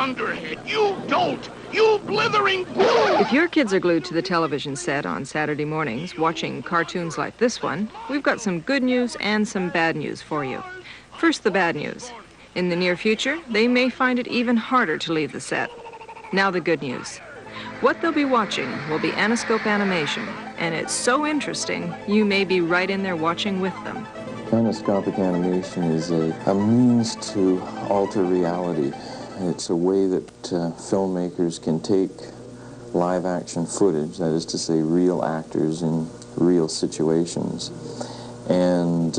dunderhead! You dolt! You blithering fool! If your kids are glued to the television set on Saturday mornings watching cartoons like this one, we've got some good news and some bad news for you. First, the bad news. In the near future, they may find it even harder to leave the set. Now the good news. What they'll be watching will be Aniscope Animation, and it's so interesting, you may be right in there watching with them. Aniscopic animation is a means to alter reality. It's a way that filmmakers can take live action footage, that is to say real actors in real situations, and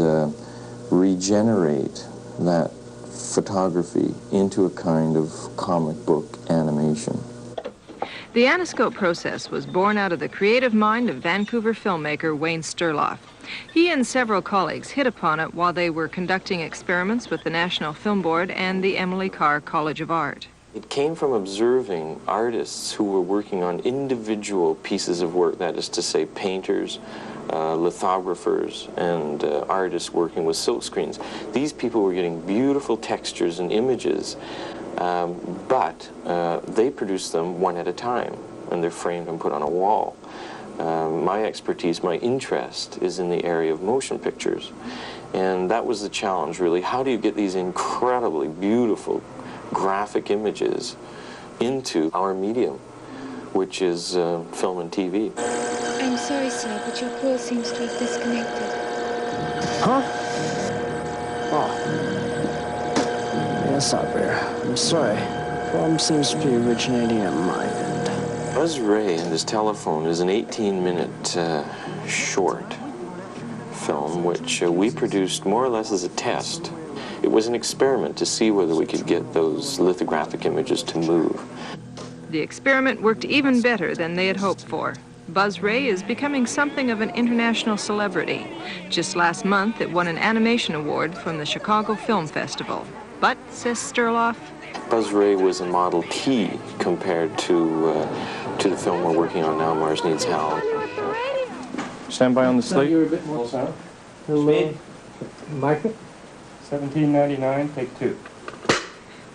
regenerate that photography into a kind of comic book animation. The Aniscope process was born out of the creative mind of Vancouver filmmaker Wayne Sterloff. He and several colleagues hit upon it while they were conducting experiments with the National Film Board and the Emily Carr College of Art. It came from observing artists who were working on individual pieces of work, that is to say painters, lithographers, and artists working with silk screens. These people were getting beautiful textures and images, but they produced them one at a time, and they're framed and put on a wall. My expertise, my interest is in the area of motion pictures, and that was the challenge, really. How do you get these incredibly beautiful graphic images into our medium, which is film and TV? I'm sorry, sir, but your call seems to have disconnected. Huh? Oh. Yes, operator. I'm sorry. Problem seems to be originating at my end. Buzz Ray and his telephone is an 18-minute short film which we produced more or less as a test. It was an experiment to see whether we could get those lithographic images to move. The experiment worked even better than they had hoped for. Buzz Ray is becoming something of an international celebrity. Just last month, it won an animation award from the Chicago Film Festival. But, says Sterloff, Buzz Ray was a Model T compared to the film we're working on now, Mars Needs Helen. Stand by on the slate. You're a bit more sound. Speed. Michael. 1799, take 2.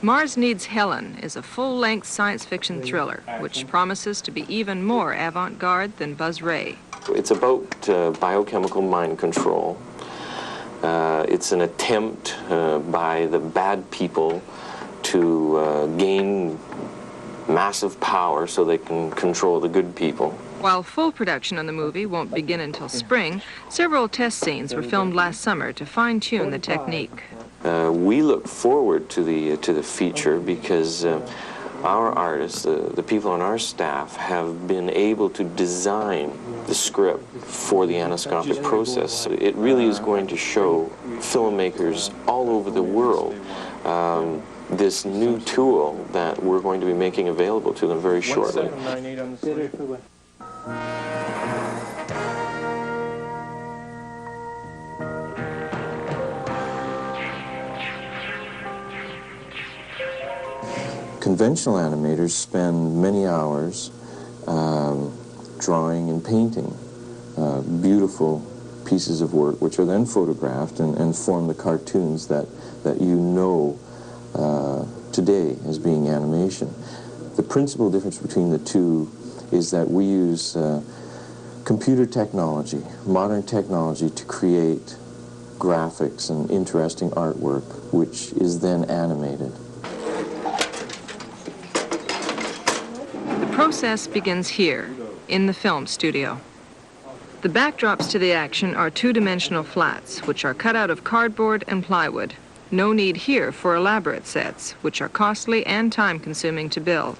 Mars Needs Helen is a full-length science fiction thriller, which promises to be even more avant-garde than Buzz Ray. It's about biochemical mind control. It's an attempt by the bad people to gain massive power so they can control the good people. While full production on the movie won't begin until spring, several test scenes were filmed last summer to fine-tune the technique. We look forward to the feature because our artists, the people on our staff, have been able to design the script for the aniscopic process. It really is going to show filmmakers all over the world this new tool that we're going to be making available to them very shortly. Conventional animators spend many hours drawing and painting beautiful pieces of work, which are then photographed and form the cartoons that you know today as being animation. The principal difference between the two is that we use computer technology, modern technology, to create graphics and interesting artwork, which is then animated. The process begins here, in the film studio. The backdrops to the action are two-dimensional flats, which are cut out of cardboard and plywood. No need here for elaborate sets, which are costly and time-consuming to build.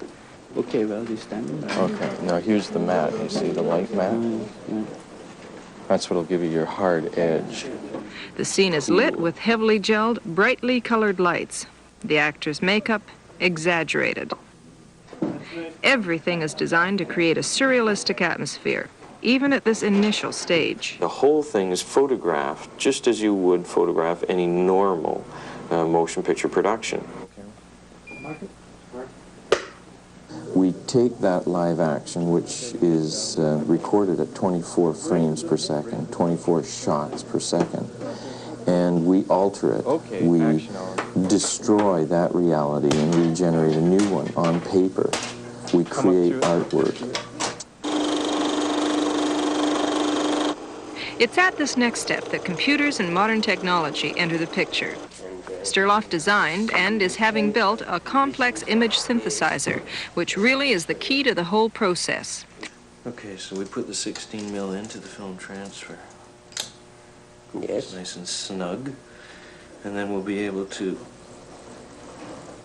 Okay, well, you stand there. Okay, now here's the mat. You see the light mat? That's what'll give you your hard edge. The scene is lit with heavily gelled, brightly colored lights. The actor's makeup, exaggerated. Everything is designed to create a surrealistic atmosphere, even at this initial stage. The whole thing is photographed just as you would photograph any normal motion picture production. We take that live action, which is recorded at 24 frames per second, 24 shots per second, and we alter it. Okay, we action hour. destroy that reality and regenerate a new one on paper. We create artwork. It's at this next step that computers and modern technology enter the picture. Sterloff designed and is having built a complex image synthesizer, which really is the key to the whole process. Okay, so we put the 16 mil into the film transfer. Yes. It's nice and snug. And then we'll be able to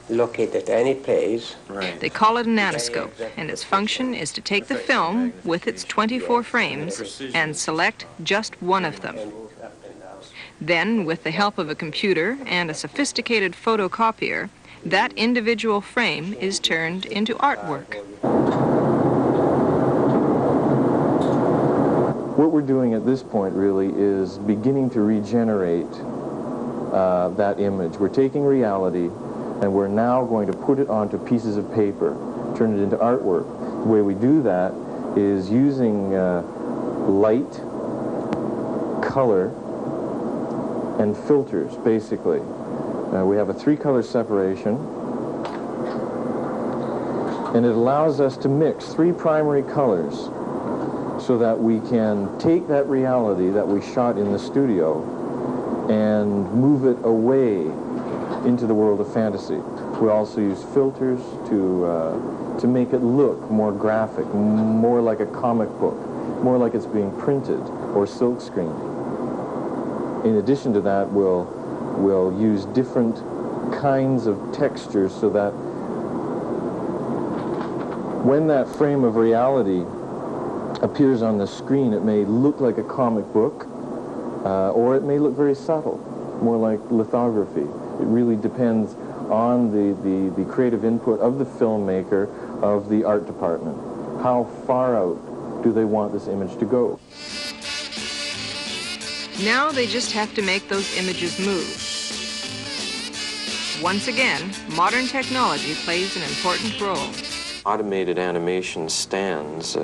locate at any place. Right. They call it an Aniscope, and its function is to take the film with its 24 frames and select just one of them. Then, with the help of a computer and a sophisticated photocopier, that individual frame is turned into artwork. What we're doing at this point really is beginning to regenerate that image. We're taking reality and we're now going to put it onto pieces of paper, turn it into artwork. The way we do that is using light, color, and filters, basically. We have a 3-color separation, and it allows us to mix 3 primary colors so that we can take that reality that we shot in the studio and move it away into the world of fantasy. We also use filters to make it look more graphic, more like a comic book, more like it's being printed or silkscreened. In addition to that, we'll use different kinds of textures so that when that frame of reality appears on the screen, it may look like a comic book, or it may look very subtle, more like lithography. It really depends on the creative input of the filmmaker, of the art department. How far out do they want this image to go? Now they just have to make those images move. Once again, modern technology plays an important role. Automated animation stands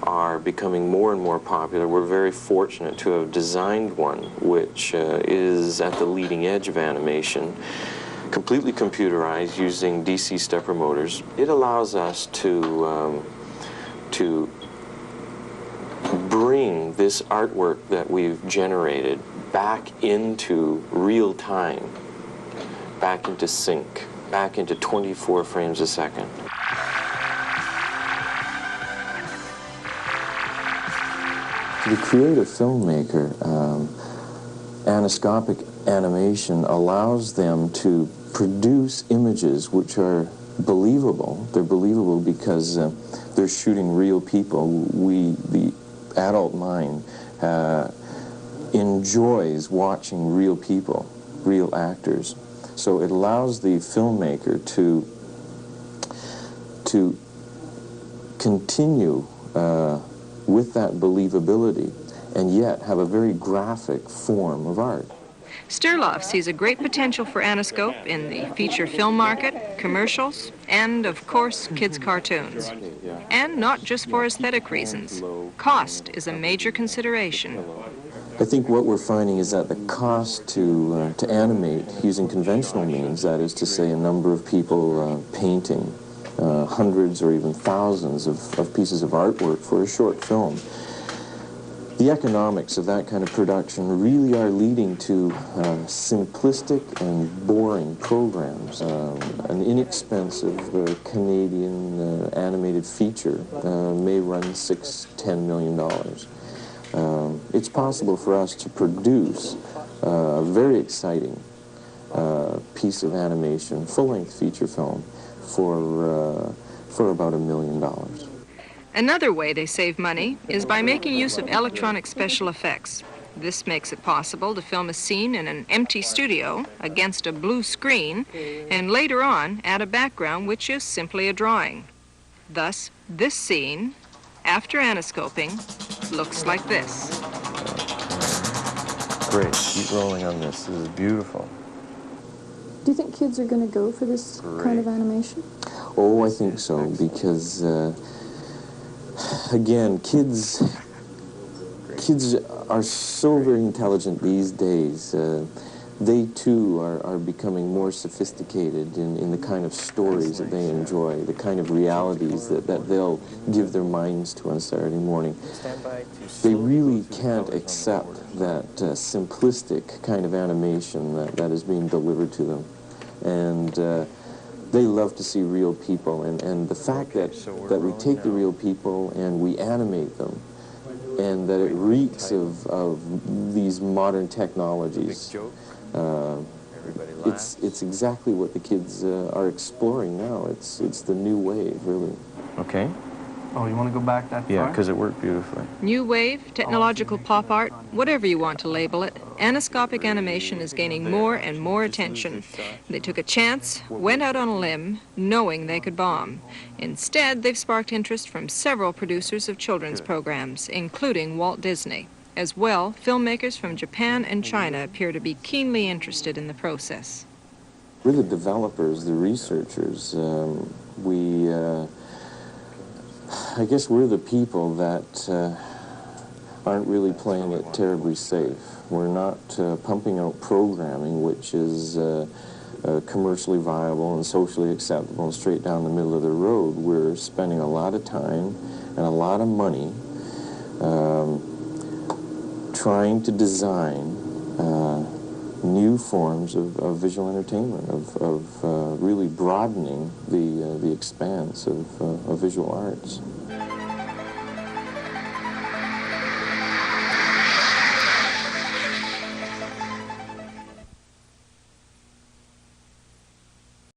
are becoming more and more popular. We're very fortunate to have designed one which is at the leading edge of animation, completely computerized using DC stepper motors. It allows us to bring this artwork that we've generated back into real time, back into sync, back into 24 frames a second. To the creative filmmaker, aniscopic animation allows them to produce images which are believable. They're believable because they're shooting real people. The adult mind enjoys watching real people, real actors. So it allows the filmmaker to continue with that believability and yet have a very graphic form of art. Sterloff sees a great potential for Aniscope in the feature film market, commercials, and, of course, kids' cartoons. And not just for aesthetic reasons. Cost is a major consideration. I think what we're finding is that the cost to animate using conventional means, that is to say a number of people painting hundreds or even thousands of pieces of artwork for a short film, the economics of that kind of production really are leading to simplistic and boring programs. An inexpensive Canadian animated feature may run $6–10 million. It's possible for us to produce a very exciting piece of animation, full-length feature film, for about $1 million. Another way they save money is by making use of electronic special effects. This makes it possible to film a scene in an empty studio against a blue screen and later on add a background which is simply a drawing. Thus, this scene, after aniscoping, looks like this. Great, keep rolling on this. This is beautiful. Do you think kids are going to go for this kind of animation? Oh, I think so, because again, kids Kids are so very intelligent these days. They too are becoming more sophisticated in the kind of stories that they enjoy, the kind of realities that they'll give their minds to on Saturday morning. They really can't accept that simplistic kind of animation that is being delivered to them. And they love to see real people. And the fact that we take the real people and we animate them, and that it reeks of these modern technologies. It's exactly what the kids are exploring now. It's the new wave, really. Okay. Oh, you want to go back that far? Yeah, because it worked beautifully. New wave, technological pop art, whatever you want to label it, aniscopic animation is gaining more and more attention. They took a chance, went out on a limb, knowing they could bomb. Instead, they've sparked interest from several producers of children's programs, including Walt Disney. As well, filmmakers from Japan and China appear to be keenly interested in the process. We're the developers, the researchers. I guess we're the people that aren't really playing it terribly safe. We're not pumping out programming which is commercially viable and socially acceptable and straight down the middle of the road. We're spending a lot of time and a lot of money trying to design new forms of visual entertainment, of really broadening the expanse of visual arts.